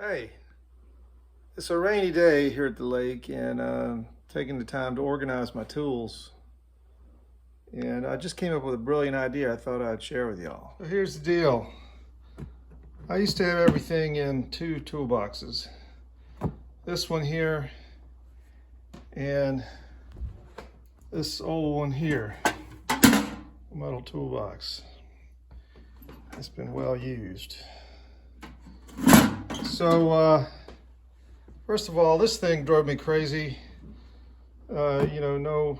Hey, it's a rainy day here at the lake and taking the time to organize my tools. And I just came up with a brilliant idea I thought I'd share with y'all. So here's the deal. I used to have everything in two toolboxes. This one here and this old one here. Metal toolbox. It's been well used. So, first of all, this thing drove me crazy. No,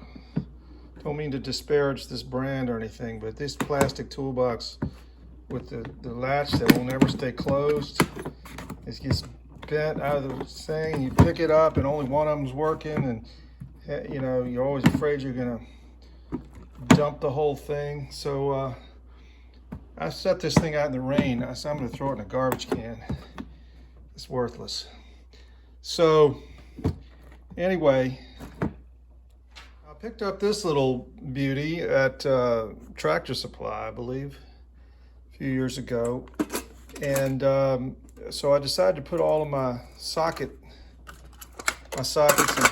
don't mean to disparage this brand or anything, but this plastic toolbox with the latch that will never stay closed, it gets bent out of the thing, and you pick it up and only one of them's working, and you're always afraid you're gonna dump the whole thing. So I set this thing out in the rain. I said I'm gonna throw it in a garbage can. It's worthless. So anyway, I picked up this little beauty at Tractor Supply, I believe, a few years ago. And so I decided to put all of my sockets in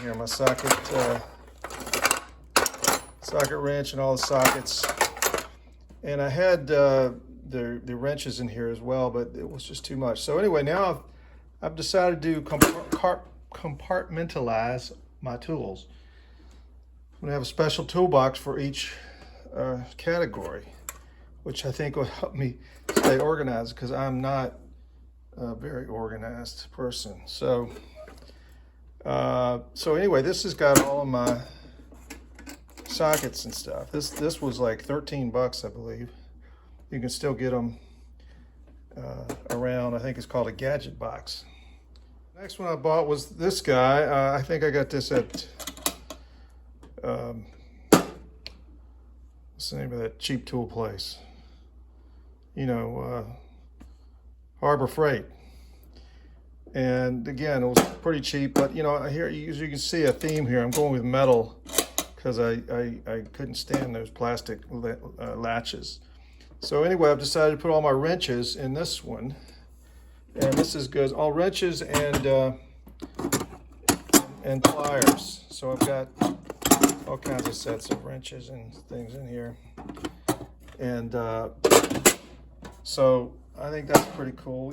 here, my socket wrench and all the sockets. And I had the wrenches in here as well, but it was just too much. So anyway, now I've decided to compartmentalize my tools. I'm gonna have a special toolbox for each category, which I think will help me stay organized because I'm not a very organized person. So anyway, this has got all of my sockets and stuff. This was like 13 bucks, I believe. You can still get them around. I think it's called a gadget box. Next one I bought was this guy. I think I got this at what's the name of that cheap tool place? Harbor Freight. And again, it was pretty cheap, but here you can see a theme here. I'm going with metal because I couldn't stand those plastic latches. So anyway, I've decided to put all my wrenches in this one. And this is good, all wrenches and pliers. So I've got all kinds of sets of wrenches and things in here. And so I think that's pretty cool.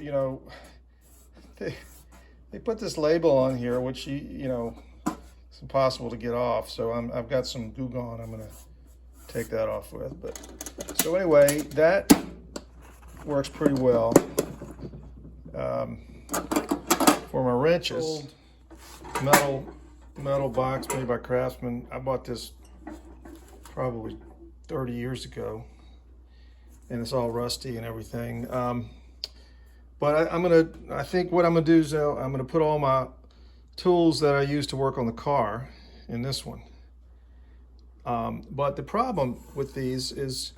They put this label on here, which it's impossible to get off. So I've got some Goo Gone I'm gonna take that off with. But so anyway, that works pretty well. For my wrenches, metal box made by Craftsman. I bought this probably 30 years ago, and it's all rusty and everything. But I think what I'm gonna do is I'm gonna put all my tools that I use to work on the car in this one. But the problem with these is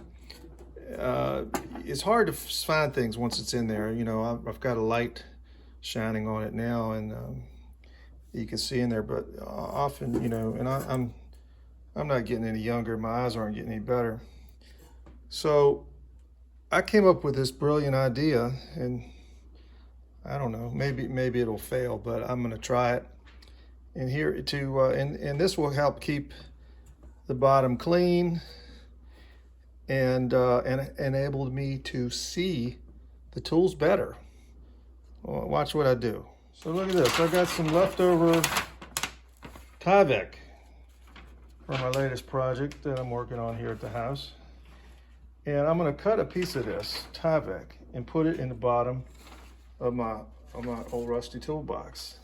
it's hard to find things once it's in there. I've got a light shining on it now, and you can see in there. But often, and I'm not getting any younger. My eyes aren't getting any better. So I came up with this brilliant idea, and I don't know, maybe it'll fail, but I'm going to try it. And here and this will help keep the bottom clean and enabled me to see the tools better. Well, watch what I do. So look at this. I got some leftover Tyvek for my latest project that I'm working on here at the house. And I'm going to cut a piece of this Tyvek and put it in the bottom of my old rusty toolbox.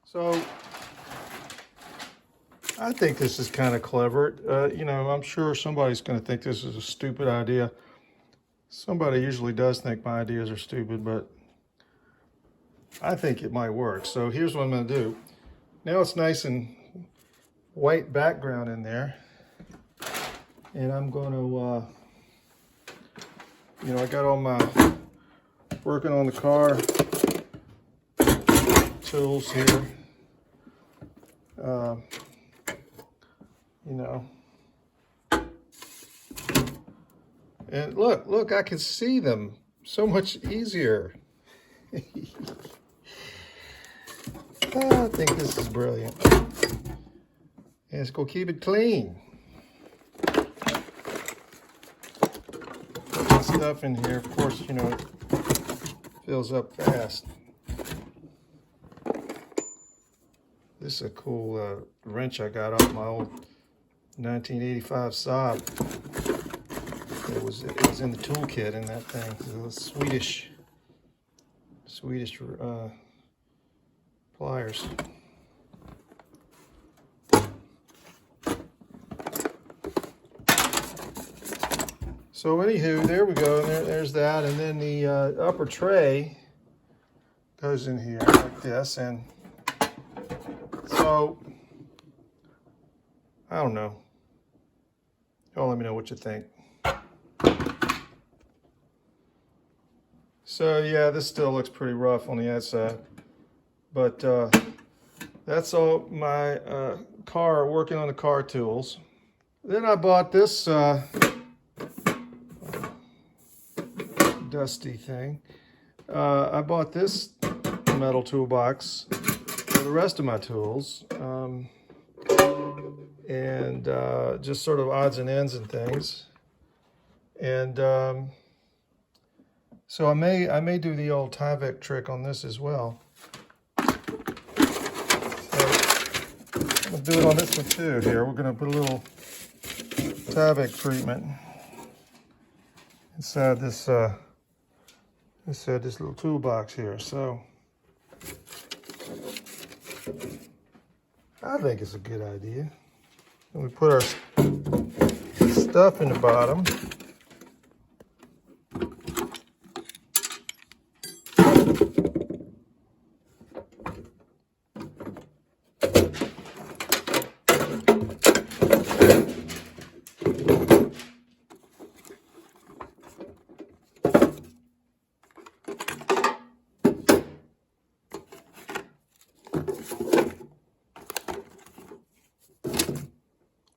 So I think this is kind of clever. I'm sure somebody's going to think this is a stupid idea. Somebody usually does think my ideas are stupid, but I think it might work. So here's what I'm going to do. Now it's nice and white background in there. And I'm going to, I got all my working on the car tools here. And look, I can see them so much easier. I think this is brilliant. And it's gonna keep it clean. Put my stuff in here, of course, you know, it fills up fast. This is a cool wrench I got off my old 1985 Saab. It was in the toolkit in that thing. It was Swedish pliers. So anywho, there we go. There's that, and then the upper tray goes in here like this, and so I don't know. Y'all let me know what you think. So yeah, this still looks pretty rough on the outside, but that's all my working on the car tools. Then I bought this dusty thing. I bought this metal toolbox for the rest of my tools, and just sort of odds and ends and things. And so I may do the old Tyvek trick on this as well. So I'm gonna do it on this one too. Here we're gonna put a little Tyvek treatment inside this little toolbox here. So I think it's a good idea. And we put our stuff in the bottom.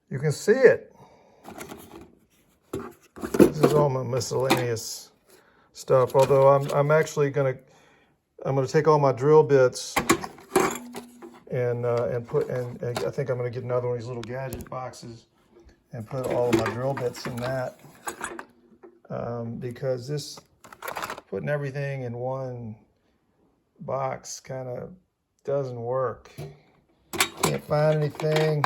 You can see it. This is all my miscellaneous stuff. Although I'm actually gonna take all my drill bits and I think I'm gonna get another one of these little gadget boxes and put all of my drill bits in that, because this putting everything in one box kind of doesn't work. Can't find anything.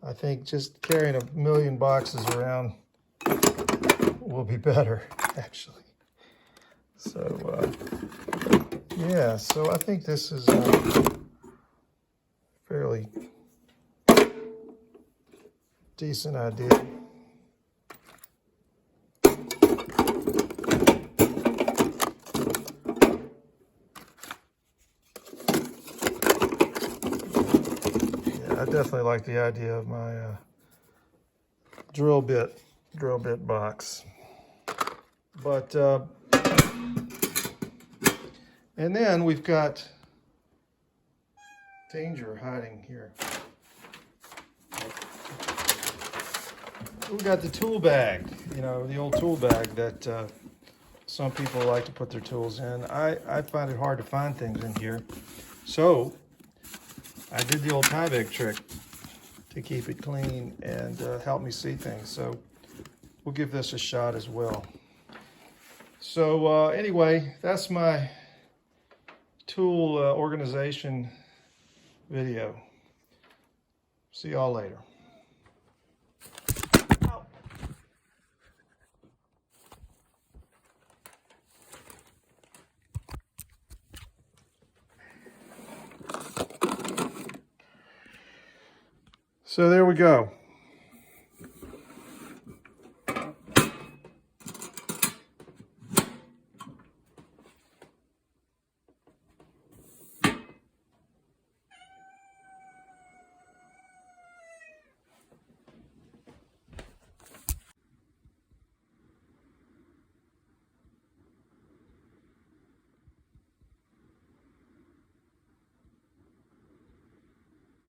I think just carrying 1,000,000 boxes around will be better, actually. So, yeah, so I think this is fairly decent idea. I definitely like the idea of my drill bit box. But and then we've got danger hiding here. We got the tool bag, you know, the old tool bag that some people like to put their tools in. I find it hard to find things in here, so I did the old Tyvek trick to keep it clean and help me see things. So we'll give this a shot as well. So anyway, that's my tool organization video. See y'all later. So there we go.